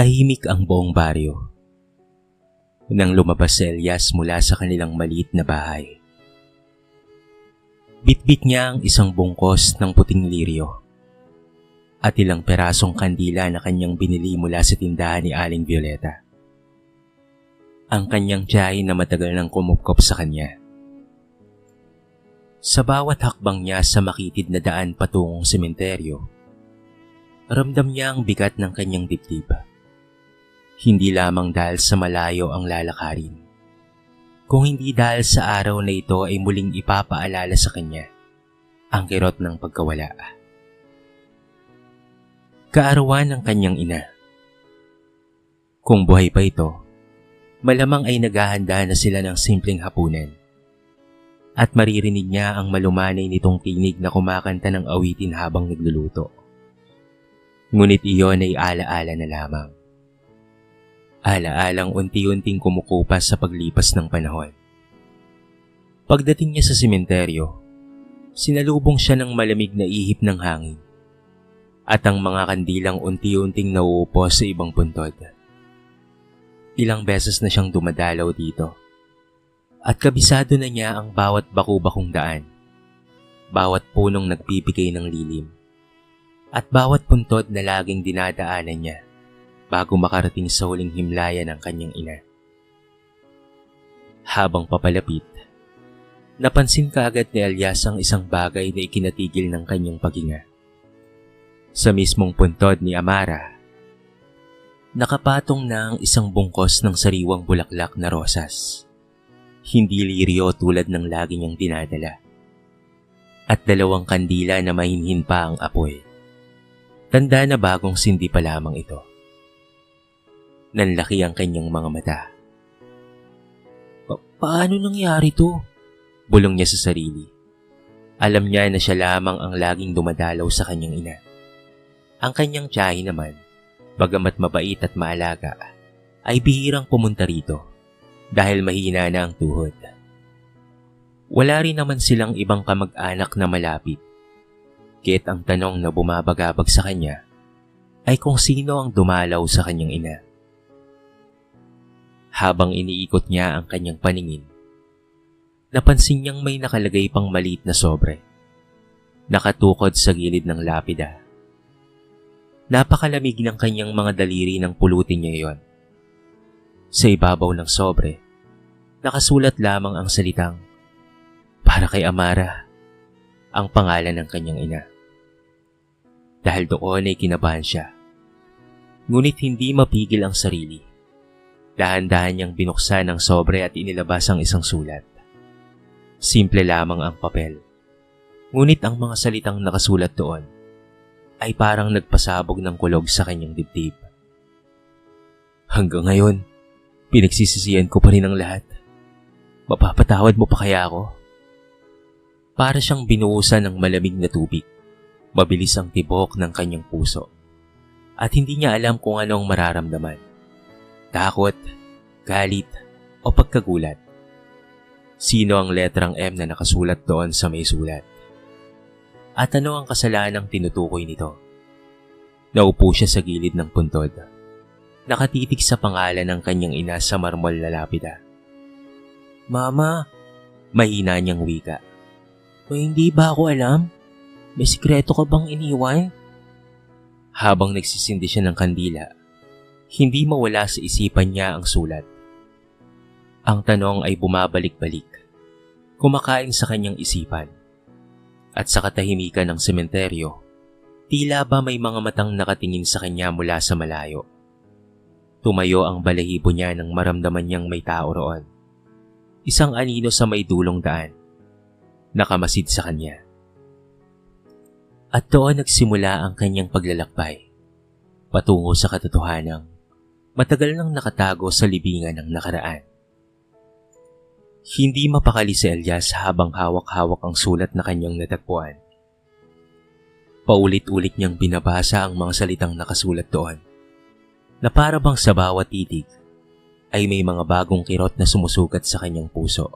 Tahimik ang buong baryo nang lumabas si Elias mula sa kanilang maliit na bahay. Bitbit niya ang isang bungkos ng puting liryo at ilang perasong kandila na kanyang binili mula sa tindahan ni Aling Violeta. Ang kanyang tiyahin na matagal nang kumupkop sa kanya. Sa bawat hakbang niya sa makitid na daan patungong sementeryo, ramdam niya ang bigat ng kanyang dibdib. Hindi lamang dahil sa malayo ang lalakarin, kung hindi dahil sa araw na ito ay muling ipapaalala sa kanya ang kirot ng pagkawala. Kaarawan ng kanyang ina. Kung buhay pa ito, malamang ay naghahanda na sila ng simpleng hapunan. At maririnig niya ang malumanay nitong tinig na kumakanta ng awitin habang nagluluto. Ngunit iyon ay alaala na lamang. Alaalang unti-unting kumukupas sa paglipas ng panahon. Pagdating niya sa sementeryo, sinalubong siya ng malamig na ihip ng hangin at ang mga kandilang unti-unting nauupo sa ibang puntod. Ilang beses na siyang dumadalaw dito at kabisado na niya ang bawat baku-bakong daan, bawat punong nagbibigay ng lilim, at bawat puntod na laging dinadaanan niya bago makarating sa huling himlaya ng kanyang ina. Habang papalapit, napansin kaagad ni Elias ang isang bagay na ikinatigil ng kanyang paghinga. Sa mismong puntod ni Amara, nakapatong na ang isang bungkos ng sariwang bulaklak na rosas. Hindi liryo tulad ng lagi niyang dinadala. At 2 kandila na mahinhin pa ang apoy. Tanda na bagong sindi pa lamang ito. Nanlaki ang kanyang mga mata. Paano nangyari to? Bulong niya sa sarili. Alam niya na siya lamang ang laging dumadalaw sa kanyang ina. Ang kanyang tiyahin naman, bagamat mabait at maalaga, ay bihirang pumunta rito dahil mahina na ang tuhod. Wala rin naman silang ibang kamag-anak na malapit. Kaya't ang tanong na bumabagabag sa kanya ay kung sino ang dumalaw sa kanyang ina. Habang iniikot niya ang kanyang paningin, napansin niyang may nakalagay pang maliit na sobre, nakatukod sa gilid ng lapida. Napakalamig ng kanyang mga daliri nang pulutin niya iyon. Sa ibabaw ng sobre, nakasulat lamang ang salitang, "Para kay Amara," ang pangalan ng kanyang ina. Dahil doon ay kinabahan siya. Ngunit hindi mapigil ang sarili. Dahan-dahan niyang binuksan ang sobre at inilabas ang isang sulat. Simple lamang ang papel. Ngunit ang mga salitang nakasulat doon ay parang nagpasabog ng kulog sa kanyang dibdib. "Hanggang ngayon, pinagsisisihan ko pa rin ang lahat. Mapapatawad mo pa kaya ako?" Para siyang binuhusan ng malamig na tubig. Mabilis ang tibok ng kanyang puso. At hindi niya alam kung ano ang mararamdaman. Takot, galit, o pagkagulat. Sino ang letrang M na nakasulat doon sa may sulat? At ano ang kasalanang tinutukoy nito? Naupo siya sa gilid ng puntod. Nakatitig sa pangalan ng kanyang ina sa marmol na lapida. "Mama," mahina niyang wika. Hindi ba ako alam? May sikreto ka bang iniwan?" Habang nagsisindi siya ng kandila, hindi mawala sa isipan niya ang sulat. Ang tanong ay bumabalik-balik, kumakain sa kanyang isipan. At sa katahimikan ng sementeryo, tila ba may mga matang nakatingin sa kanya mula sa malayo. Tumayo ang balahibo niya nang maramdaman niyang may tao roon. Isang anino sa may dulong daan. Nakamasid sa kanya. At doon nagsimula ang kanyang paglalakbay, patungo sa katotohanang matagal nang nakatago sa libingan ng nakaraan. Hindi mapakali si Elias habang hawak-hawak ang sulat na kanyang natagpuan. Paulit-ulit niyang binabasa ang mga salitang nakasulat doon, na para bang sa bawat titig ay may mga bagong kirot na sumusugat sa kanyang puso.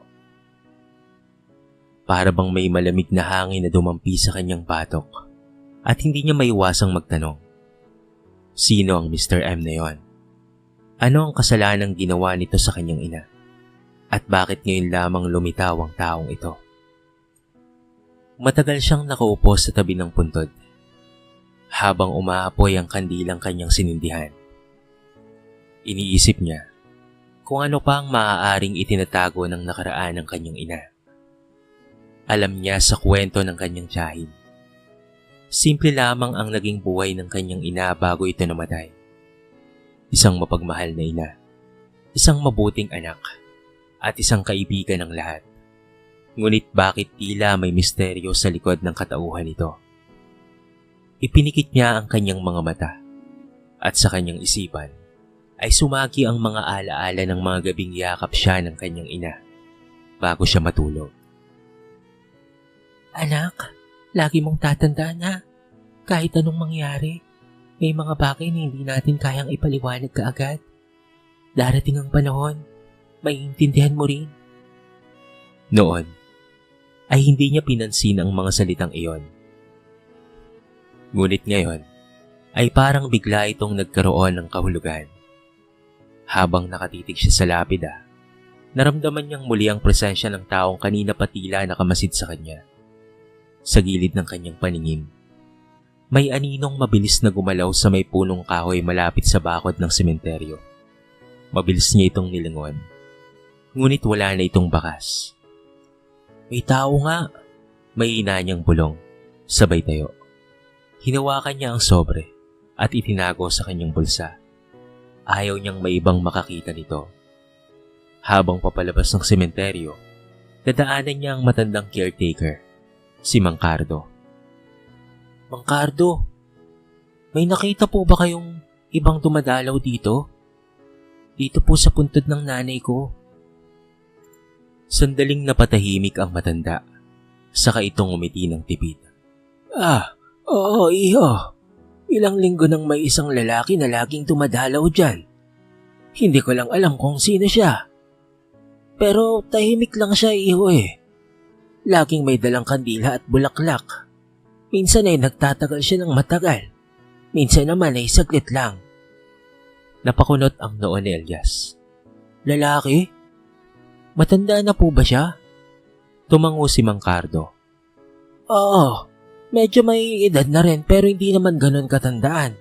Para bang may malamig na hangin na dumampi sa kanyang batok at hindi niya maiwasang magtanong, sino ang Mr. M na yon? Ano ang kasalanang ginawa nito sa kanyang ina? At bakit ngayon lamang lumitaw ang taong ito? Matagal siyang nakaupo sa tabi ng puntod habang umaapoy ang kandilang kanyang sinindihan. Iniisip niya kung ano pa ang maaaring itinatago ng nakaraan ng kanyang ina. Alam niya sa kwento ng kanyang tiyahin. Simple lamang ang naging buhay ng kanyang ina bago ito namatay. Isang mapagmahal na ina, isang mabuting anak, at isang kaibigan ng lahat. Ngunit bakit tila may misteryo sa likod ng katauhan nito? Ipinikit niya ang kanyang mga mata, at sa kanyang isipan ay sumagi ang mga alaala ng mga gabing yakap siya ng kanyang ina bago siya matulog. Anak, lagi mong tatandaan na kahit anong mangyari, may mga bagay na hindi natin kayang ipaliwanag kaagad. Darating ang panahon, maiintindihan mo rin. Noon, ay hindi niya pinansin ang mga salitang iyon. Ngunit ngayon, ay parang bigla itong nagkaroon ng kahulugan. Habang nakatitig siya sa lapida, naramdaman niyang muli ang presensya ng taong kanina pa tila nakamasid sa kanya. Sa gilid ng kanyang paningin, may aninong mabilis na gumalaw sa may punong kahoy malapit sa bakod ng sementeryo. Mabilis niya itong nilingon, ngunit wala na itong bakas. May tao nga, may ina niyang bulong, sabay tayo. Hinawakan niya ang sobre at itinago sa kanyang bulsa. Ayaw niyang may ibang makakita nito. Habang papalabas ng sementeryo, dadaanan niya ang matandang caretaker, si Mang Cardo. Mang Cardo, may nakita po ba kayong ibang dumadalaw dito? Dito po sa puntod ng nanay ko. Sandaling napatahimik ang matanda, saka itong umiti ng tipid. Oo, iho. Ilang linggo nang may isang lalaki na laging dumadalaw dyan. Hindi ko lang alam kung sino siya. Pero tahimik lang siya, iho eh. Laging may dalang kandila at bulaklak. Minsan ay nagtatagal siya ng matagal. Minsan naman ay saglit lang. Napakunot ang noo ni Elias. Lalaki? Matanda na po ba siya? Tumango si Mang Cardo. Oo, medyo may edad na rin pero hindi naman ganun katandaan.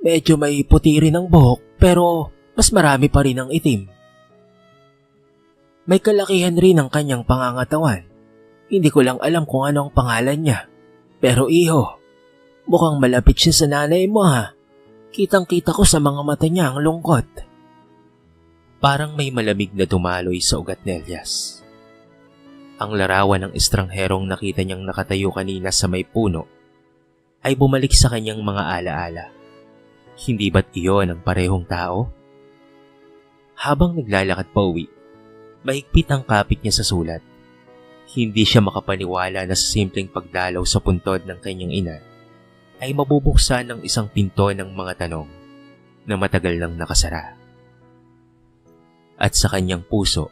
Medyo may puti rin ang buhok pero mas marami pa rin ang itim. May kalakihan rin ang kanyang pangangatawan. Hindi ko lang alam kung ano ang pangalan niya. Pero iho, mukhang malapit siya sa nanay mo ha. Kitang-kita ko sa mga mata niya ang lungkot. Parang may malamig na dumaloy sa ugat ni Elias. Ang larawan ng estrangherong nakita niyang nakatayo kanina sa may puno ay bumalik sa kanyang mga alaala. Hindi ba't iyon ang parehong tao? Habang naglalakad pa uwi, mahigpit ang kapit niya sa sulat. Hindi siya makapaniwala na sa simpleng pagdalaw sa puntod ng kanyang ina ay mabubuksan ng isang pinto ng mga tanong na matagal nang nakasara. At sa kanyang puso,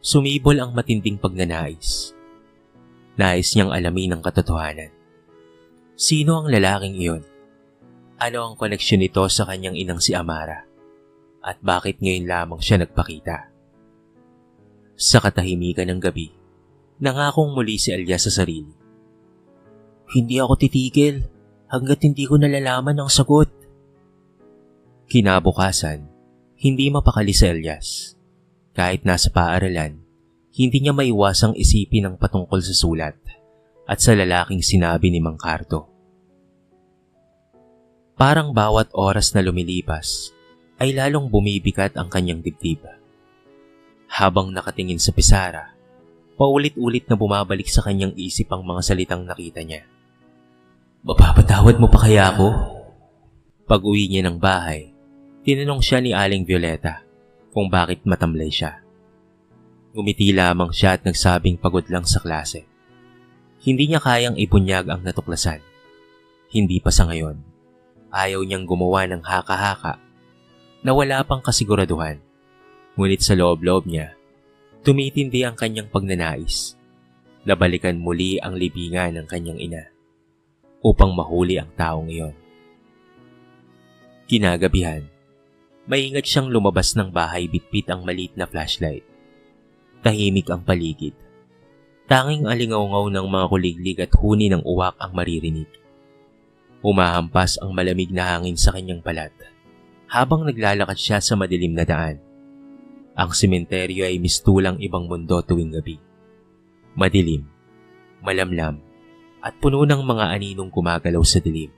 sumibol ang matinding pagnanais. Nais niyang alamin ang katotohanan. Sino ang lalaking iyon? Ano ang koneksyon nito sa kanyang inang si Amara? At bakit ngayon lamang siya nagpakita? Sa katahimikan ng gabi, nangakong muli si Elias sa sarili. Hindi ako titigil hanggat hindi ko nalalaman ang sagot. Kinabukasan, hindi mapakali si Elias. Kahit nasa paaralan, hindi niya maiwasang isipin ang patungkol sa sulat at sa lalaking sinabi ni Mang Cardo. Parang bawat oras na lumilipas ay lalong bumibigat ang kanyang dibdib. Habang nakatingin sa pisara, paulit-ulit na bumabalik sa kanyang isip ang mga salitang nakita niya. Mapapatawad mo pa kaya ako? Pag-uwi niya ng bahay, tinanong siya ni Aling Violeta kung bakit matamlay siya. Ngumiti lamang siya at nagsabing pagod lang sa klase. Hindi niya kayang ibunyag ang natuklasan. Hindi pa sa ngayon. Ayaw niyang gumawa ng haka-haka na wala pang kasiguraduhan. Ngunit sa loob-loob niya, tumitindi ang kanyang pagnanais na balikan muli ang libingan ng kanyang ina upang mahuli ang taong iyon. Kinagabihan, Maingat siyang lumabas ng bahay bitbit ang maliit na flashlight. Tahimik ang paligid. Tanging alingaw-ngaw ng mga kuliglig at huni ng uwak ang maririnig. Humahampas ang malamig na hangin sa kanyang balat habang naglalakad siya sa madilim na daan. Ang sementeryo ay mistulang ibang mundo tuwing gabi. Madilim, malamlam, at puno ng mga aninong gumagalaw sa dilim.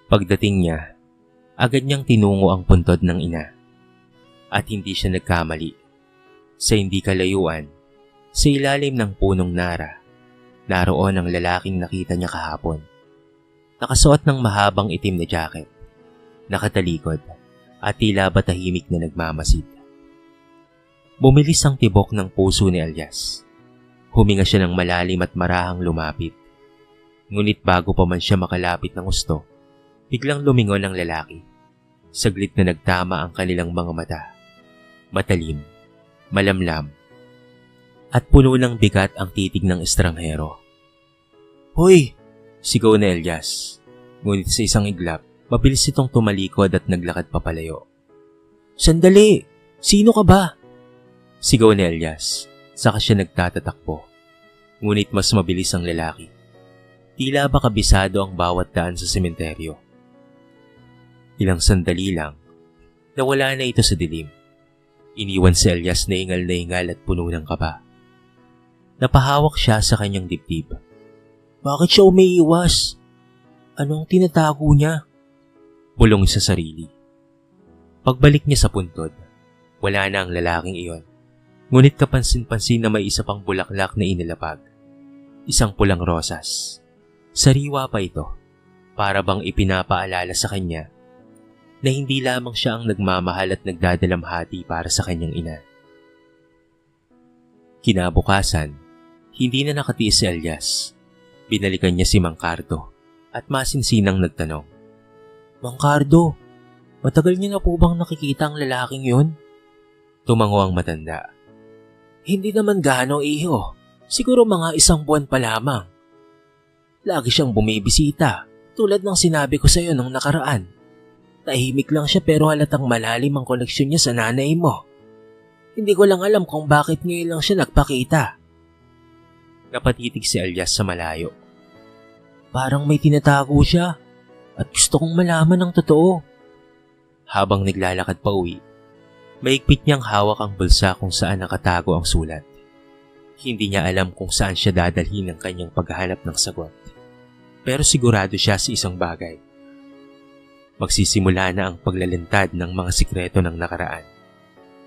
Pagdating niya, agad niyang tinungo ang puntod ng ina. At hindi siya nagkamali. Sa hindi kalayuan, sa ilalim ng punong nara, naroon ang lalaking nakita niya kahapon. Nakasuot ng mahabang itim na jacket, nakatalikod, at tila ba tahimik na nagmamasid. Bumilis ang tibok ng puso ni Elias. Huminga siya ng malalim at marahang lumapit. Ngunit bago pa man siya makalapit ng gusto, biglang lumingon ang lalaki. Saglit na nagtama ang kanilang mga mata. Matalim, malamlam, at puno ng bigat ang titig ng estranghero. "Hoy!" Sigaw na Elias. Ngunit sa isang iglap, mabilis itong tumalikod at naglakad papalayo. "Sandali! Sino ka ba?" Sigaw ni Elias. Saka siya nagtatatakbo. Ngunit mas mabilis ang lalaki. Tila ba kabisado ang bawat daan sa sementeryo. Ilang sandali lang, nawala na ito sa dilim. Iniwan si Elias na hingal at puno ng kaba. Napahawak siya sa kanyang dibdib. Bakit siya umiiwas? Anong tinatago niya? Bulong sa sarili. Pagbalik niya sa puntod, wala na ang lalaking iyon. Ngunit kapansin-pansin na may isa pang bulaklak na inilapag. Isang pulang rosas. Sariwa pa ito, para bang ipinapaalala sa kanya na hindi lamang siya ang nagmamahal at nagdadalamhati para sa kanyang ina. Kinabukasan, hindi na nakatiis si Elias. Binalikan niya si Mang Cardo at masinsinang nagtanong. Mang Cardo, matagal niyo na po bang nakikita ang lalaking yun? Tumango ang matanda. Hindi naman gaano, iho. Siguro mga 1 buwan pa lamang. Lagi siyang bumibisita, tulad ng sinabi ko sa iyo nung nakaraan. Tahimik lang siya pero halatang malalim ang koneksyon niya sa nanay mo. Hindi ko lang alam kung bakit ngayon lang siya nagpakita. Napatitig si Elias sa malayo. Parang may tinatago siya at gusto kong malaman ang totoo. Habang naglalakad pa uwi, mahigpit niyang hawak ang bulsa kung saan nakatago ang sulat. Hindi niya alam kung saan siya dadalhin ang kanyang paghahanap ng sagot. Pero sigurado siya sa isang bagay. Magsisimula na ang paglalantad ng mga sikreto ng nakaraan.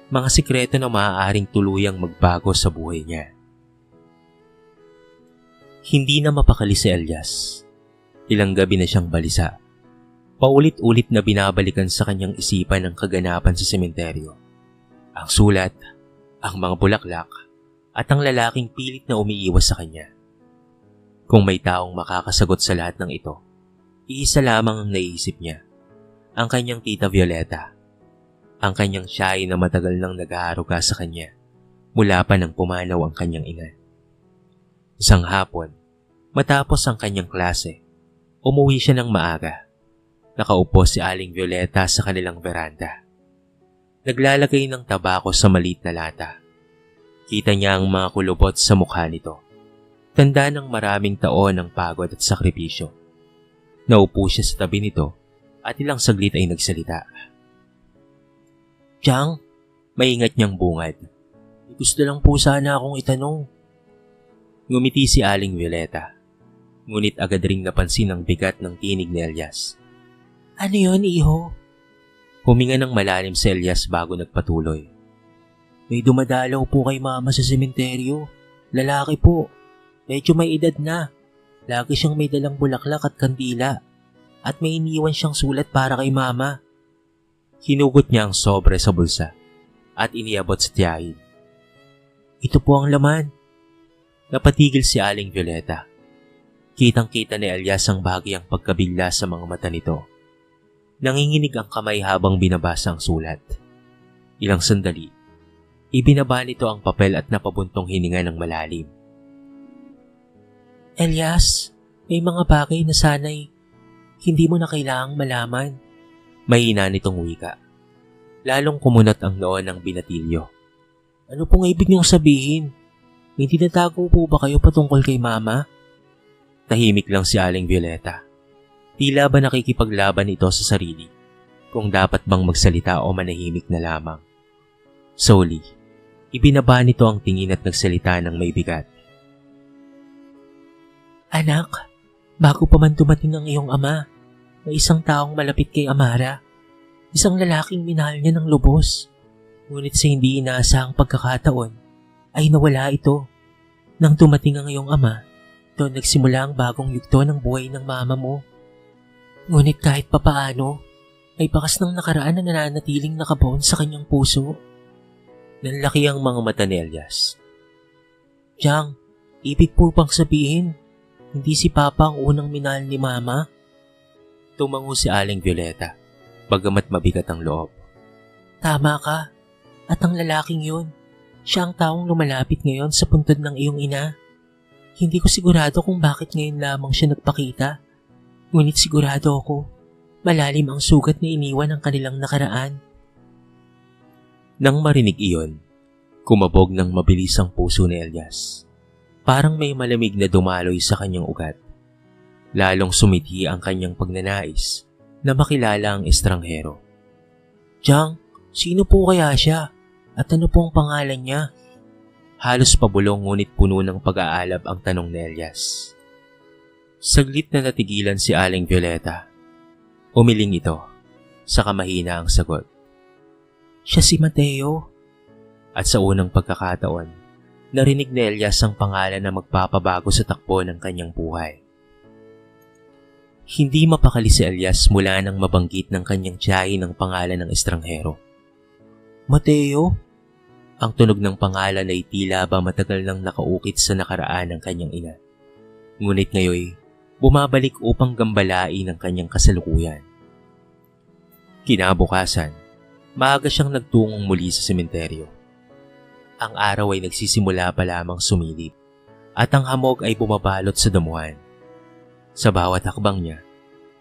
Mga sikreto na maaaring tuluyang magbago sa buhay niya. Hindi na mapakali si Elias. Ilang gabi na siyang balisa. Paulit-ulit na binabalikan sa kanyang isipan ang kaganapan sa sementeryo. Ang sulat, ang mga bulaklak, at ang lalaking pilit na umiiwas sa kanya. Kung may taong makakasagot sa lahat ng ito, iisa lamang ang naiisip niya. Ang kanyang tita Violeta. Ang kanyang siyay na matagal nang nag-aaruga sa kanya mula pa nang pumanaw ang kanyang ina. Isang hapon, matapos ang kanyang klase, umuwi siya ng maaga. Nakaupo si Aling Violeta sa kanilang veranda. Naglalagay ng tabako sa maliit na lata. Kita niya ang mga kulubot sa mukha nito. Tanda ng maraming taon ng pagod at sakripisyo. Naupo siya sa tabi nito at ilang saglit ay nagsalita. Tiyang, maingat niyang bungad. Gusto lang po sana akong itanong. Ngumiti si Aling Violeta. Ngunit agad ring napansin ang bigat ng tinig ni Elias. Ano yon, iho? Huminga ng malalim si Elias bago nagpatuloy. May dumadalaw po kay mama sa sementeryo. Lalaki po. Medyo may edad na. Lagi siyang may dalang bulaklak at kandila. At may iniwan siyang sulat para kay mama. Hinugot niya ang sobre sa bulsa at iniabot sa tiyahin. Ito po ang laman. Napatigil si Aling Violeta. Kitang-kita ni Elias ang bahagyang pagkabigla sa mga mata nito. Nanginginig ang kamay habang binabasa ang sulat. Ilang sandali, ibinaba nito ang papel at napabuntong hininga ng malalim. Elias, may mga bagay na sana'y hindi mo na kailangang malaman. Mahina nitong wika. Lalong kumunot ang noo ng binatilyo. Ano pong ibig niyong sabihin? May tinatago po ba kayo patungkol kay Mama? Tahimik lang si Aling Violeta. Tila ba nakikipaglaban ito sa sarili kung dapat bang magsalita o manahimik na lamang. Slowly, ibinaba nito ang tingin at nagsalita ng may bigat. Anak, bago pa man dumating ang iyong ama, may isang taong malapit kay Amara. Isang lalaking minahal niya ng lubos. Ngunit sa hindi inaasahang pagkakataon, ay nawala ito. Nang dumating ang iyong ama, doon nagsimula ang bagong yugto ng buhay ng mama mo. Ngunit kahit papaano, ay bakas ng nakaraan na nananatiling nakabaon sa kanyang puso. Nanlaki ang mga mata ni Elias. Jang, ibig po bang sabihin, hindi si Papa ang unang minahal ni Mama? Tumango si Aling Violeta, bagamat mabigat ang loob. Tama ka, at ang lalaking yun, siya ang taong lumalapit ngayon sa puntod ng iyong ina. Hindi ko sigurado kung bakit ngayon lamang siya nagpakita, ngunit sigurado ako, malalim ang sugat na iniwan ng kanilang nakaraan. Nang marinig iyon, kumabog ng mabilis ang puso ni Elias. Parang may malamig na dumaloy sa kanyang ugat. Lalong sumiti ang kanyang pagnanais na makilala ang estranghero. Jang, sino po kaya siya? At ano pong pangalan niya? Halos pabulong ngunit puno ng pag-aalab ang tanong ni Elias. Saglit na natigilan si Aling Violeta. Umiling ito, saka mahina ang sagot. Siya si Mateo. At sa unang pagkakataon, narinig ni Elias ang pangalan na magpapabago sa takbo ng kanyang buhay. Hindi mapakali si Elias mula nang mabanggit ng kanyang tiyahin ang pangalan ng estranghero. Mateo? Ang tunog ng pangalan ay tila ba matagal nang nakaukit sa nakaraan ng kanyang ina. Ngunit ngayon, bumabalik upang gambalain ang kanyang kasalukuyan. Kinabukasan, maaga siyang nagtungong muli sa sementeryo. Ang araw ay nagsisimula pa lamang sumilip at ang hamog ay bumabalot sa damuhan. Sa bawat hakbang niya,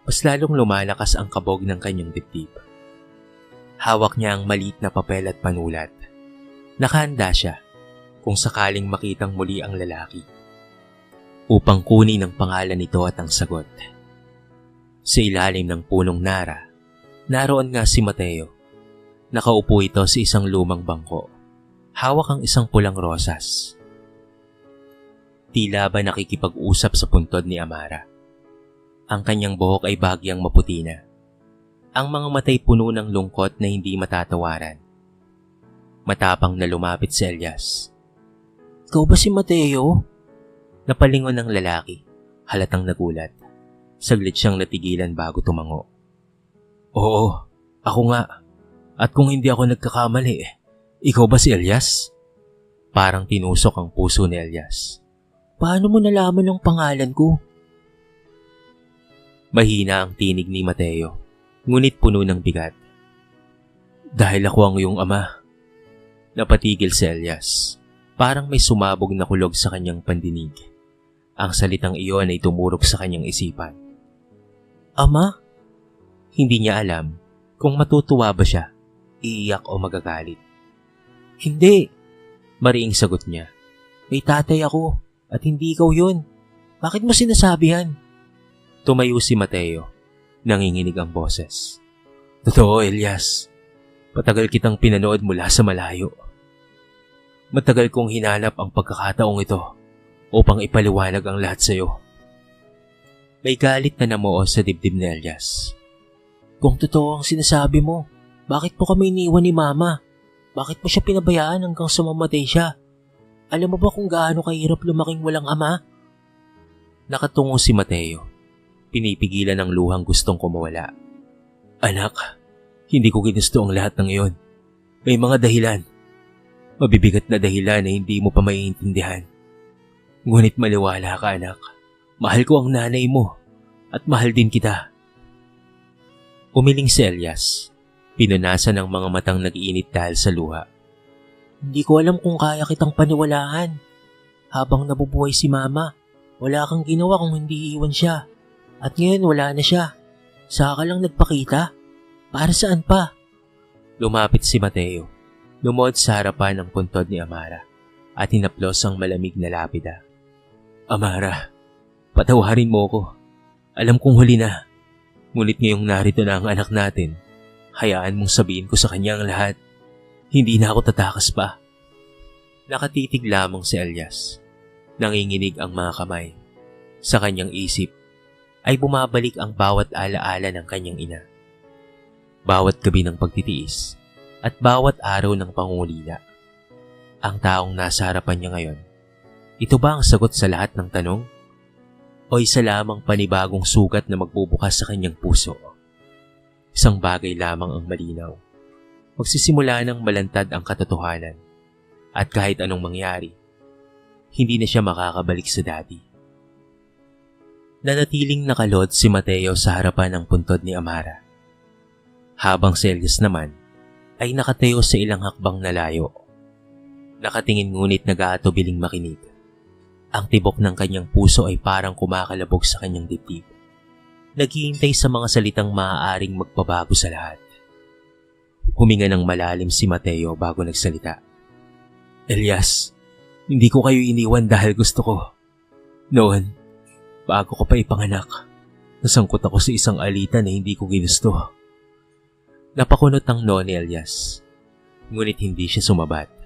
mas lalong lumalakas ang kabog ng kanyang dibdib. Hawak niya ang maliit na papel at panulat. Nakahanda siya kung sakaling makitang muli ang lalaki upang kunin ang pangalan nito at ang sagot. Sa ilalim ng punong nara, naroon nga si Mateo. Nakaupo ito sa isang lumang bangko. Hawak ang isang pulang rosas. Tila ba nakikipag-usap sa puntod ni Amara. Ang kanyang buhok ay bahagyang maputi na. Ang mga matay puno ng lungkot na hindi matatawaran. Matapang na lumapit si Elias. Ikaw ba si Mateo? Napalingon ng lalaki, halatang nagulat. Saglit siyang natigilan bago tumango. Oo, ako nga. At kung hindi ako nagkakamali, ikaw ba si Elias? Parang tinusok ang puso ni Elias. Paano mo nalaman ang pangalan ko? Mahina ang tinig ni Mateo, ngunit puno ng bigat. Dahil ako ang iyong ama. Napatigil si Elias. Parang may sumabog na kulog sa kanyang pandinig. Ang salitang iyon ay tumurok sa kanyang isipan. Ama? Hindi niya alam kung matutuwa ba siya, iiyak o magagalit. Hindi, mariing sagot niya. May tatay ako at hindi ikaw yun. Bakit mo sinasabi yan? Tumayo si Mateo, nanginginig ang boses. Totoo, Elias. Patagal kitang pinanood mula sa malayo. Matagal kong hinanap ang pagkakataong ito upang ipaliwanag ang lahat sa iyo. May galit na namuo sa dibdib ni Elias. Kung totoo ang sinasabi mo, bakit po kami iniwan ni Mama? Bakit mo siya pinabayaan hanggang sumamatay siya? Alam mo ba kung gaano kahirap lumaking walang ama? Nakatungo si Mateo. Pinipigilan ang luhang gustong kumawala. Anak, hindi ko ginusto ang lahat ng iyon. May mga dahilan. Mabibigat na dahilan na hindi mo pa maiintindihan. Ngunit maliwala ka, anak. Mahal ko ang nanay mo at mahal din kita. Umiling si Elias. Pinunasan ng mga matang nag-iinit dahil sa luha. Hindi ko alam kung kaya kitang paniwalaan. Habang nabubuhay si Mama, wala kang ginawa kung hindi iiwan siya. At ngayon wala na siya. Saka ka lang nagpakita. Para saan pa? Lumapit si Mateo. Lumuhod sa harapan ng puntod ni Amara at hinaplos ang malamig na lapida. Amara, patawarin mo ko. Alam kong huli na. Ngunit ngayong narito na ang anak natin, hayaan mong sabihin ko sa kanya ang lahat. Hindi na ako tatakas pa. Nakatitig lamang si Elias. Nanginginig ang mga kamay. Sa kanyang isip ay bumabalik ang bawat alaala ng kanyang ina. Bawat gabi ng pagtitiis at bawat araw ng pangungulila. Ang taong nasa harapan niya ngayon, ito ba ang sagot sa lahat ng tanong? O isa lamang panibagong sugat na magbubukas sa kanyang puso? Isang bagay lamang ang malinaw. Magsisimula ng malantad ang katotohanan. At kahit anong mangyari, hindi na siya makakabalik sa dati. Nanatiling nakalod si Mateo sa harapan ng puntod ni Amara. Habang si Elias naman ay nakatayo sa ilang hakbang na layo. Nakatingin ngunit nag-aatubiling makinig. Ang tibok ng kanyang puso ay parang kumakalabog sa kanyang dibdib. Naghihintay sa mga salitang maaaring magpabago sa lahat. Huminga ng malalim si Mateo bago nagsalita. Elias, hindi ko kayo iniwan dahil gusto ko. Noon, bago ko pa ipanganak, nasangkot ako sa isang alitan na hindi ko ginusto. Napakunot ang noo ni Elias, ngunit hindi siya sumabat.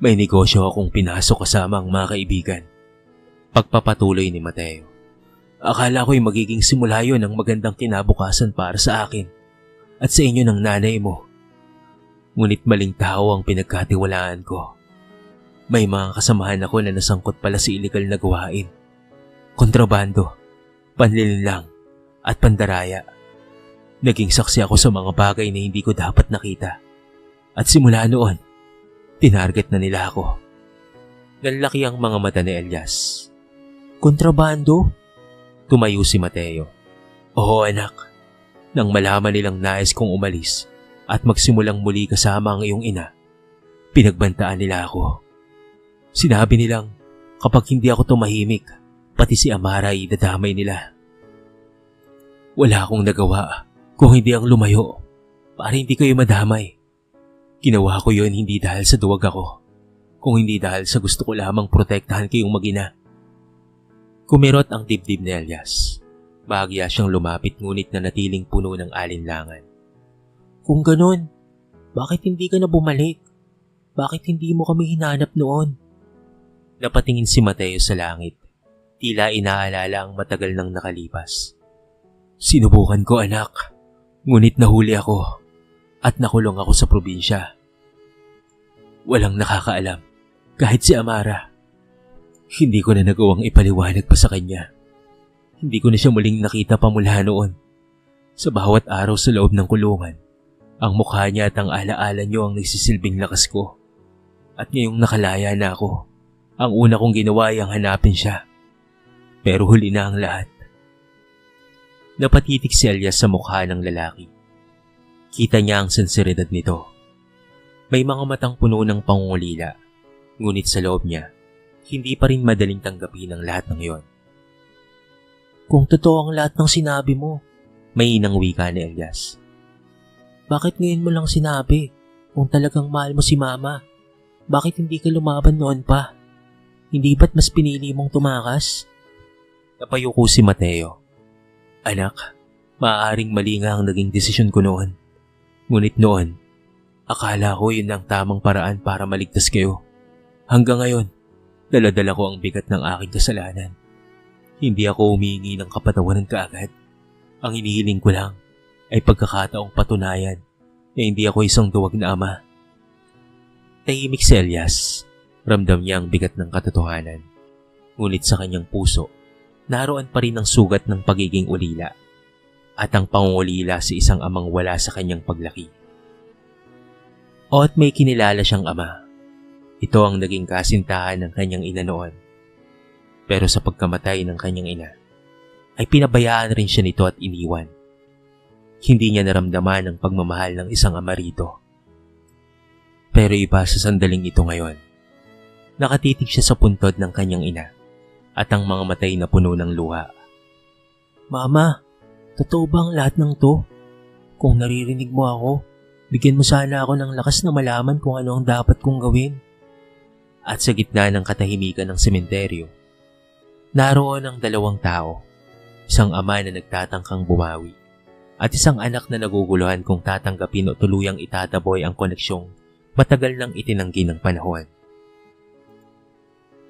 May negosyo akong pinasok kasama ang mga kaibigan. Pagpapatuloy ni Mateo. Akala ko'y magiging simula yun ng magandang kinabukasan para sa akin at sa inyo ng nanay mo. Ngunit maling tao ang pinagkatiwalaan ko. May mga kasamahan ako na nasangkot pala sa iligal na gawain. Kontrabando, panlilinlang at pandaraya. Naging saksi ako sa mga bagay na hindi ko dapat nakita. At simula noon, tinarget na nila ako. Nanlaki ang mga mata ni Elias. Kontrabando? Tumayo si Mateo. Oo anak, nang malaman nilang nais kong umalis at magsimulang muli kasama ang iyong ina, pinagbantaan nila ako. Sinabi nilang kapag hindi ako tumahimik, pati si Amara ay dadamay nila. Wala akong nagawa kung hindi ang lumayo para hindi kayo madamay. Ginawa ko yon hindi dahil sa duwag ako, kung hindi dahil sa gusto ko lamang protektahan kayong mag-ina. Kumirot ang dibdib ni Elias. Bahagya siyang lumapit ngunit nanatiling puno ng alinlangan. Kung ganun, bakit hindi ka na bumalik? Bakit hindi mo kami hinanap noon? Napatingin si Mateo sa langit. Tila inaalala ang matagal nang nakalipas. Sinubukan ko anak, ngunit nahuli ako at nakulong ako sa probinsya. Walang nakakaalam, kahit si Amara. Hindi ko na nagawang ipaliwanag pa sa kanya. Hindi ko na siya muling nakita pa mula noon. Sa bawat araw sa loob ng kulungan, ang mukha niya at ang alaala niyo ang nagsisilbing lakas ko. At ngayong nakalaya na ako, ang una kong ginawa ay ang hanapin siya. Pero huli na ang lahat. Napatitig si Elias sa mukha ng lalaki. Kita niya ang sinseridad nito. May mga matang puno ng pangungulila, ngunit sa loob niya, hindi pa rin madaling tanggapin ang lahat ng iyon. Kung totoo ang lahat ng sinabi mo, may inang wika ni Elias. Bakit ngayon mo lang sinabi? Kung talagang mahal mo si Mama, bakit hindi ka lumaban noon pa? Hindi ba't mas pinili mong tumakas? Napayuko si Mateo. Anak, maaaring mali nga ang naging desisyon ko noon. Ngunit noon, akala ko yun ang tamang paraan para maligtas kayo. Hanggang ngayon, dala-dala ko ang bigat ng aking kasalanan. Hindi ako humihingi ng kapatawaran kaagad. Ang hinihiling ko lang ay pagkakataong patunayan na hindi ako isang duwag na ama. Tahimik si Elias. Ramdam niya ang bigat ng katotohanan. Ngunit sa kanyang puso, naroon pa rin ang sugat ng pagiging ulila at ang pangungulila sa isang amang wala sa kanyang paglaki. O at may kinilala siyang ama. Ito ang naging kasintahan ng kanyang ina noon. Pero sa pagkamatay ng kanyang ina, ay pinabayaan rin siya nito at iniwan. Hindi niya naramdaman ang pagmamahal ng isang ama rito. Pero iba sa sandaling ito ngayon. Nakatitig siya sa puntod ng kanyang ina at ang mga matay na puno ng luha. Mama, totoo ba ang lahat ng to? Kung naririnig mo ako, bigyan mo sana ako ng lakas na malaman kung ano ang dapat kong gawin. At sa gitna ng katahimikan ng sementeryo, naroon ang dalawang tao, isang ama na nagtatangkang bumawi at isang anak na naguguluhan kung tatanggapin o tuluyang itataboy ang koneksyong matagal nang itinanggi ng panahon.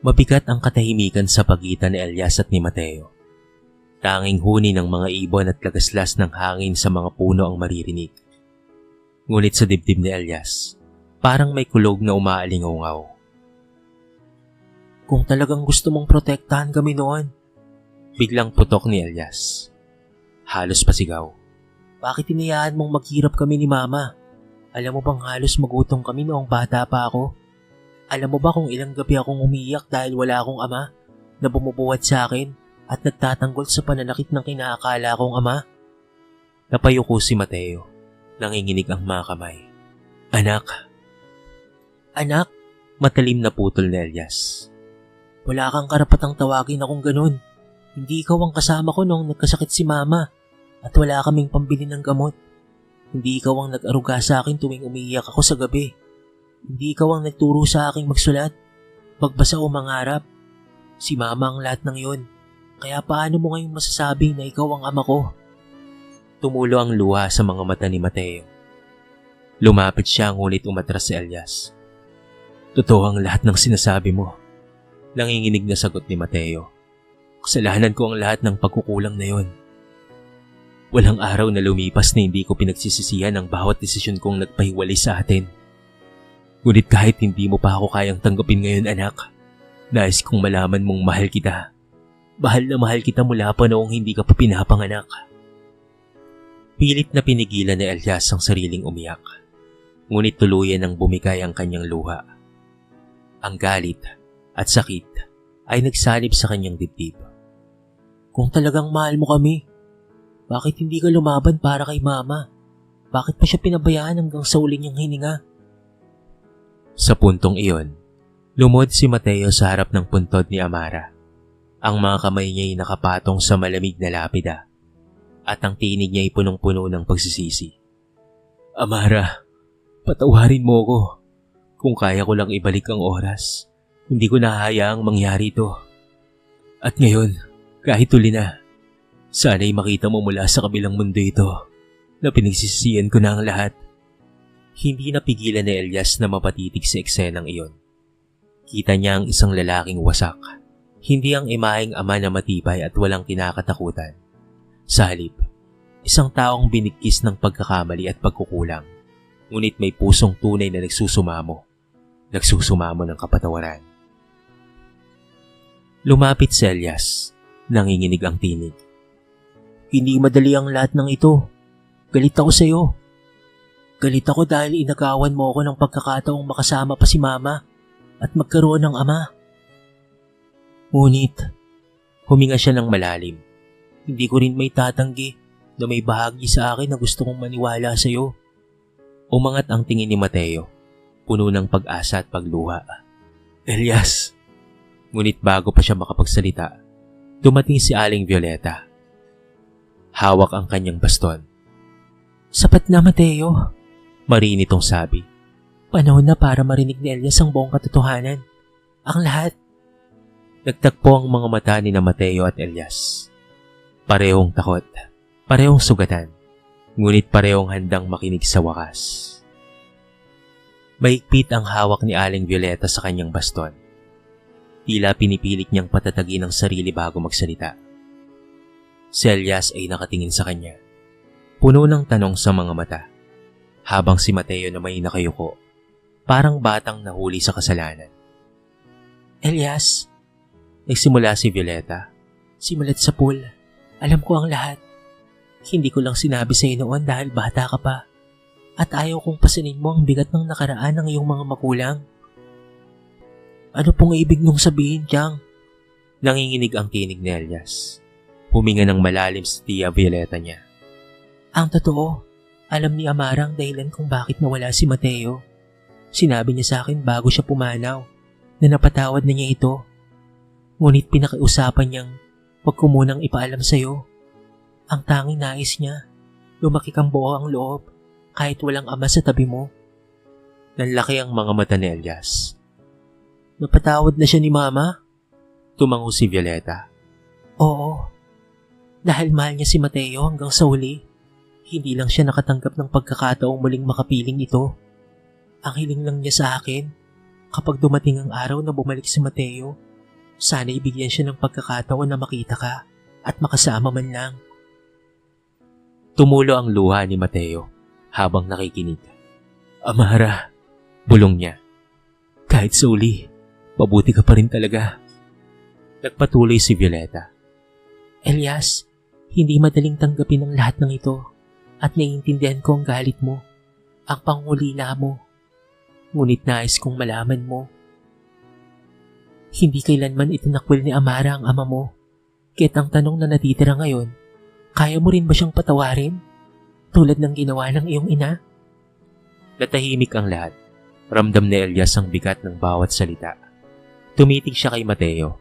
Mabigat ang katahimikan sa pagitan ni Elias at ni Mateo. Tanging huni ng mga ibon at lagaslas ng hangin sa mga puno ang maririnig. Ngunit sa dibdib ni Elias, parang may kulog na umaalingaw. Kung talagang gusto mong protektahan kami noon, biglang putok ni Elias. Halos pasigaw. Bakit hinayaan mong maghirap kami ni Mama? Alam mo bang halos magutom kami noong bata pa ako? Alam mo ba kung ilang gabi akong umiyak dahil wala akong ama na bumubuhat sa akin at nagtatanggol sa pananakit ng kinakala kong ama? Napayuko si Mateo. Nanginginig ang mga kamay. Anak! Anak! Matalim na putol ni Elias. Wala kang karapatang tawagin akong ganun. Hindi ikaw ang kasama ko nung nagkasakit si Mama at wala kaming pambili ng gamot. Hindi ikaw ang nag-aruga sa akin tuwing umiiyak ako sa gabi. Hindi ikaw ang nagturo sa aking magsulat, magbasa o mangarap. Si Mama ang lahat ng yun. Kaya paano mo ngayong masasabing na ikaw ang ama ko? Tumulo ang luha sa mga mata ni Mateo. Lumapit siya ngunit umatras si Elias. Totoo ang lahat ng sinasabi mo. Nanginginig na sagot ni Mateo. Kasalanan ko ang lahat ng pagkukulang na yon. Walang araw na lumipas na hindi ko pinagsisisihan ang bawat desisyon kong nagpahiwalay sa atin. Ngunit kahit hindi mo pa ako kayang tanggapin ngayon, anak, nais kong malaman mong mahal kita. Mahal na mahal kita mula pa noong hindi ka pa pinapanganak. Pilit na pinigilan ni Elias ang sariling umiyak. Ngunit tuluyan ang bumigay ang kanyang luha. Ang galit at sakit ay nagsalib sa kanyang dibdib. Kung talagang mahal mo kami, bakit hindi ka lumaban para kay Mama? Bakit pa siya pinabayaan hanggang sa uli niyang hininga? Sa puntong iyon, lumod si Mateo sa harap ng puntod ni Amara. Ang mga kamay niya ay nakapatong sa malamig na lapida at ang tinig niya ay punong-puno ng pagsisisi. Amara, patawarin mo ko. Kung kaya ko lang ibalik ang oras, hindi ko nahahayaang mangyari ito. At ngayon, kahit huli na, sana'y makita mo mula sa kabilang mundo ito na pinagsisisihan ko na ang lahat. Hindi napigilan ni Elias na mapatitig sa eksenang iyon. Kita niya ang isang lalaking wasak, hindi ang imaheng ama na matibay at walang kinakatakutan. Sa halip, isang taong binigkis ng pagkakamali at pagkukulang, ngunit may pusong tunay na nagsusumamo ng kapatawaran. Lumapit si Elias, nanginginig ang tinig. Hindi madali ang lahat ng ito. Galit ako sa iyo. Galit ako dahil inagawan mo ako ng pagkakataong makasama pa si Mama at magkaroon ng ama. Ngunit, huminga siya ng malalim. Hindi ko rin may tatanggi na may bahagi sa akin na gusto kong maniwala sa iyo. Umangat ang tingin ni Mateo, puno ng pag-asa at pagluha. Elias! Ngunit bago pa siya makapagsalita, dumating si Aling Violeta. Hawak ang kanyang baston. Sapat na, Mateo, marinitong sabi. Panahon na para marinig ni Elias ang buong katotohanan. Ang lahat. Nagtagpo ang mga mata ni na Mateo at Elias. Parehong takot, parehong sugatan, ngunit parehong handang makinig sa wakas. Mahigpit ang hawak ni Aling Violeta sa kanyang baston. Tila pinipilit niyang patatagin ang sarili bago magsalita. Si Elias ay nakatingin sa kanya, puno ng tanong sa mga mata, habang si Mateo na may nakayuko, parang batang nahuli sa kasalanan. Elias, nagsimula si Violeta. Simulat sa pool. Alam ko ang lahat. Hindi ko lang sinabi sa iyo noon dahil bata ka pa. At ayaw kong pasanin mo ang bigat ng nakaraan ng iyong mga magulang. Ano pong ibig nung sabihin, Chang? Nanginginig ang tinig ni Elias. Huminga ng malalim sa tiya Violeta niya. Ang totoo, alam ni Amara ang dahilan kung bakit nawala si Mateo. Sinabi niya sa akin bago siya pumanaw na napatawad na niya ito. Ngunit pinakiusapan niyang huwag ko munang ipaalam sa iyo. Ang tanging nais niya, Lumaki kang buo ang loob kahit walang ama sa tabi mo. Nanlaki ang mga mata ni Elias. Napatawad na siya ni Mama? Tumango si Violeta. Oo. Dahil mahal niya si Mateo hanggang sa huli. Hindi lang siya nakatanggap ng pagkakataong muling makapiling ito. Ang hiling lang niya sa akin, kapag dumating ang araw na bumalik si Mateo, sana ibigyan siya ng pagkakataon na makita ka at makasama man lang. Tumulo ang luha ni Mateo habang nakikinig. Amara, bulong niya. Kahit sa uli, mabuti ka pa rin talaga. Nagpatuloy si Violeta. Elias, hindi madaling tanggapin ang lahat ng ito at naiintindihan ko ang galit mo, ang pangulila mo. Ngunit nais kong malaman mo. Hindi kailanman itinakwil ni Amara ang ama mo. Kaya't ang tanong na natitira ngayon, kaya mo rin ba siyang patawarin? Tulad ng ginawa ng iyong ina? Natahimik ang lahat. Ramdam ni Elias ang bigat ng bawat salita. Tumitig siya kay Mateo,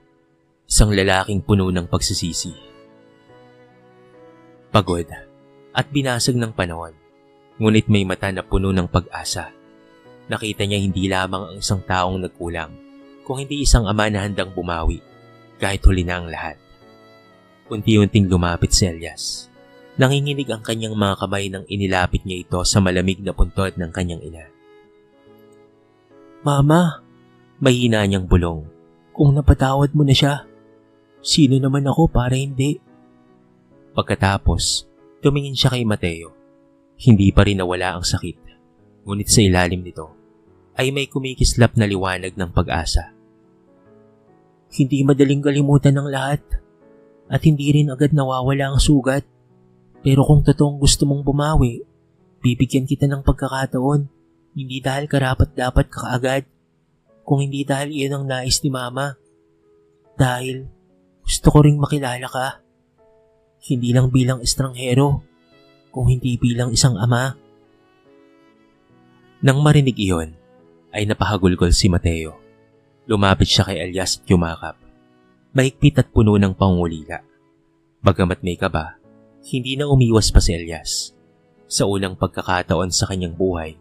isang lalaking puno ng pagsisisi. Pagod at binasag ng panahon, ngunit may mata na puno ng pag-asa. Nakita niya hindi lamang ang isang taong nagkulang, kung hindi isang ama na handang bumawi, kahit huli na ang lahat. Unti-unting lumapit si Elias. Nanginginig ang kanyang mga kamay nang inilapit niya ito sa malamig na puntod ng kanyang ina. Mama, mahina niyang bulong. Kung napatawad mo na siya, sino naman ako para hindi? Pagkatapos, tumingin siya kay Mateo. Hindi pa rin nawala ang sakit. Ngunit sa ilalim nito ay may kumikislap na liwanag ng pag-asa. Hindi madaling kalimutan ng lahat at hindi rin agad nawawala ang sugat. Pero kung totoong gusto mong bumawi, bibigyan kita ng pagkakataon. Hindi dahil karapat-dapat ka kaagad, kung hindi dahil iyon ang nais ni Mama. Dahil gusto ko ring makilala ka. Hindi lang bilang estranghero, kung hindi bilang isang ama. Nang marinig iyon, ay napahagulgol si Mateo. Lumapit siya kay Elias at yumakap. Mahigpit at puno ng pangulila. Bagamat may kaba, hindi na umiwas pa si Elias. Sa unang pagkakataon sa kanyang buhay,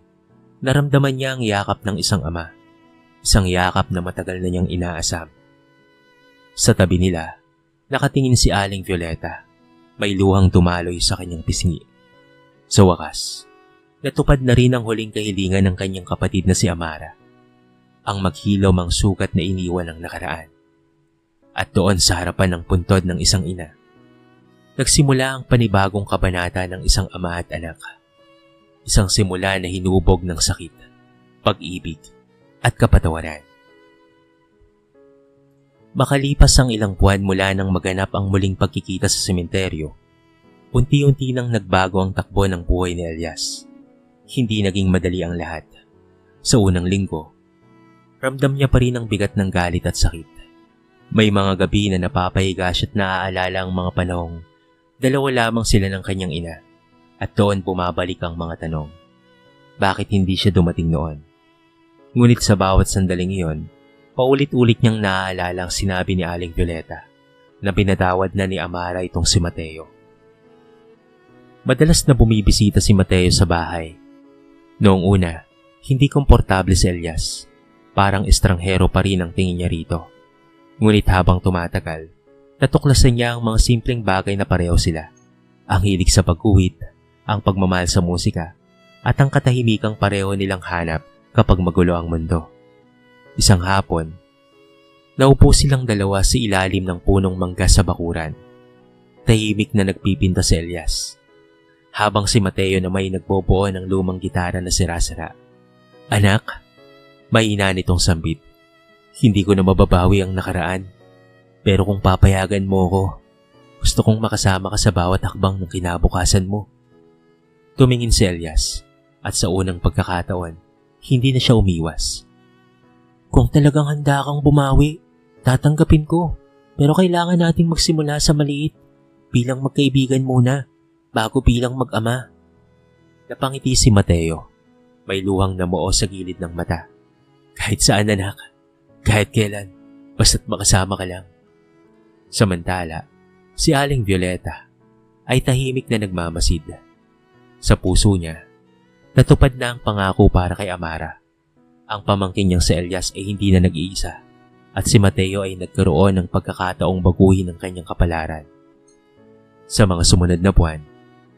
naramdaman niya ang yakap ng isang ama. Isang yakap na matagal na niyang inaasam. Sa tabi nila, nakatingin si Aling Violeta. May luhang tumaloy sa kanyang pisngi. Sa wakas, natupad na rin ang huling kahilingan ng kanyang kapatid na si Amara. Ang maghilom ang sugat na iniwan ng nakaraan. At doon sa harapan ng puntod ng isang ina, nagsimula ang panibagong kabanata ng isang ama at anak. Isang simula na hinubog ng sakit, pag-ibig, at kapatawaran. Makalipas ang ilang buwan mula nang maganap ang muling pagkikita sa sementeryo, unti-unti nang nagbago ang takbo ng buhay ni Elias. Hindi naging madali ang lahat. Sa unang linggo, ramdam niya pa rin ang bigat ng galit at sakit. May mga gabi na napapahiga siya at naaalala ang mga panahong dalawa lamang sila ng kanyang ina at doon bumabalik ang mga tanong. Bakit hindi siya dumating noon? Ngunit sa bawat sandaling iyon, paulit-ulit niyang naaalala ang sinabi ni Aling Violeta na pinatawad na ni Amara itong si Mateo. Madalas na bumibisita si Mateo sa bahay. Noong una, hindi komportable si Elias. Parang estranghero pa rin ang tingin niya rito. Ngunit habang tumatagal, natuklasan niya ang mga simpleng bagay na pareho sila. Ang hilig sa pagguhit, ang pagmamahal sa musika, at ang katahimikang pareho nilang hanap kapag magulo ang mundo. Isang hapon, naupo silang dalawa sa ilalim ng punong mangga sa bakuran. Tahimik na nagpipinta si Elias, habang si Mateo na may nagbobuo ng lumang gitara na sira-sira. Anak, may ina nitong sambit. Hindi ko na mababawi ang nakaraan. Pero kung papayagan mo ko, gusto kong makasama ka sa bawat hakbang ng kinabukasan mo. Tumingin si Elias at sa unang pagkakataon, hindi na siya umiwas. Kung talagang handa kang bumawi, tatanggapin ko. Pero kailangan nating magsimula sa maliit bilang magkaibigan muna bago bilang mag-ama. Napangiti si Mateo. May luhang namuo sa gilid ng mata. Kahit saan anak, kahit kailan, basta't makasama ka lang. Samantala, si Aling Violeta ay tahimik na nagmamasid. Sa puso niya, natupad na ang pangako para kay Amara. Ang pamangkin niyang si Elias ay hindi na nag-iisa at si Mateo ay nagkaroon ng pagkakataong baguhin ang kanyang kapalaran. Sa mga sumunod na buwan,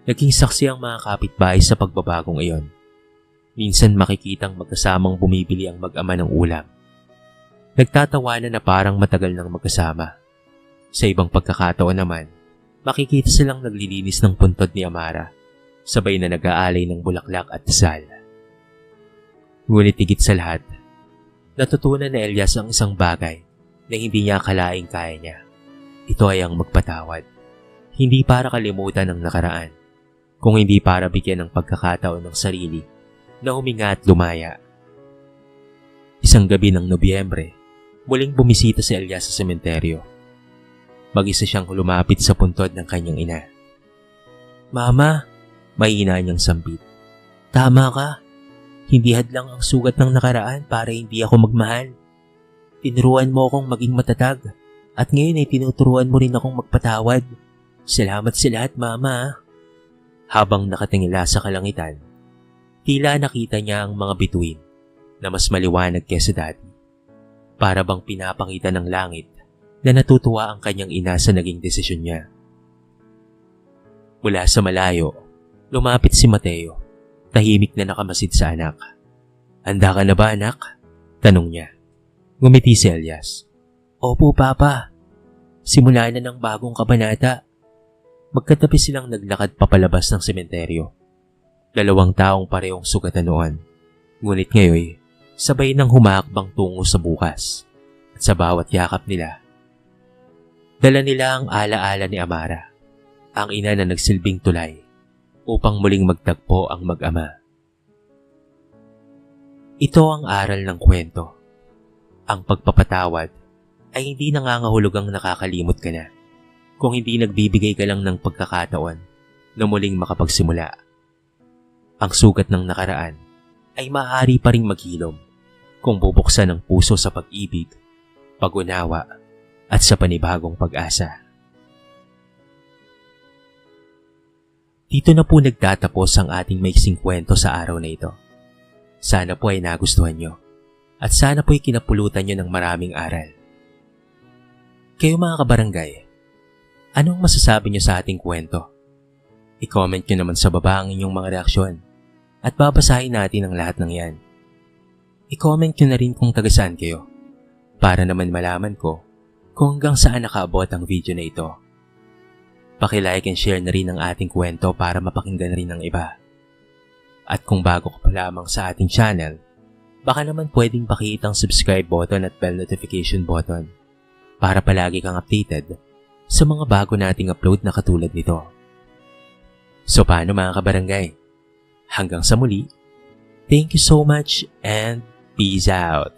naging saksi ang mga kapitbahay sa pagbabagong iyon. Minsan makikitang magkasamang bumibili ang mag-ama ng ulam. Nagtatawanan na parang matagal nang magkasama. Sa ibang pagkakataon naman, makikita silang naglilinis ng puntod ni Amara, sabay na nag-aalay ng bulaklak at dasal. Ngunit higit sa lahat, natutunan ni Elias ang isang bagay na hindi niya akalaing kaya niya. Ito ay ang magpatawad. Hindi para kalimutan ang nakaraan, kung hindi para bigyan ng pagkakataon ng sarili na huminga at lumaya. Isang gabi ng Nobyembre, muling bumisita si Elias sa sementeryo. Mag-isa siyang lumapit sa puntod ng kanyang ina. "Mama," mahina niyang sambit. "Tama ka. Hindi hadlang ang sugat ng nakaraan para hindi ako magmahal. Tinuruan mo akong maging matatag at ngayon ay tinuturuan mo rin akong magpatawad. Salamat sa lahat, Mama." Habang nakatingala sa kalangitan, tila nakita niya ang mga bituin na mas maliwanag kesa dati. Para bang pinapakita ng langit na natutuwa ang kanyang ina sa naging desisyon niya. Mula sa malayo, lumapit si Mateo, tahimik na nakamasid sa anak. "Handa ka na ba, anak?" tanong niya. Ngumiti si Elias. "Opo, Papa. Simula na ng bagong kabanata." Magkatabi silang naglakad papalabas ng sementeryo. Dalawang taong parehong sugatan noon. Ngunit ngayon, sabay nang humakbang tungo sa bukas. At sa bawat yakap nila, dala nila ang alaala ni Amara, ang ina na nagsilbing tulay upang muling magtagpo ang mag-ama. Ito ang aral ng kwento. Ang pagpapatawad ay hindi nangangahulugang nakakalimot ka na, kung hindi nagbibigay ka lang ng pagkakataon na muling makapagsimula. Ang sugat ng nakaraan ay maaari pa ring maghilom kung bubuksan ang puso sa pag-ibig, pag-unawa, at sa panibagong pag-asa. Dito na po nagtatapos ang ating maiksing kwento sa araw na ito. Sana po ay nagustuhan nyo at sana po ay kinapulutan nyo ng maraming aral. Kayo mga kabarangay, anong masasabi nyo sa ating kwento? I-comment nyo naman sa baba ang inyong mga reaksyon at babasahin natin ang lahat ng yan. I-comment nyo na rin kung taga saan kayo para naman malaman ko kung hanggang saan nakaabot ang video na ito. Paki-like and share na rin ang ating kwento para mapakinggan rin ng iba. At kung bago ka pa lamang sa ating channel, baka naman pwedeng pakihit ang subscribe button at bell notification button para palagi kang updated sa mga bago nating upload na katulad nito. So paano mga kabarangay? Hanggang sa muli, thank you so much and peace out!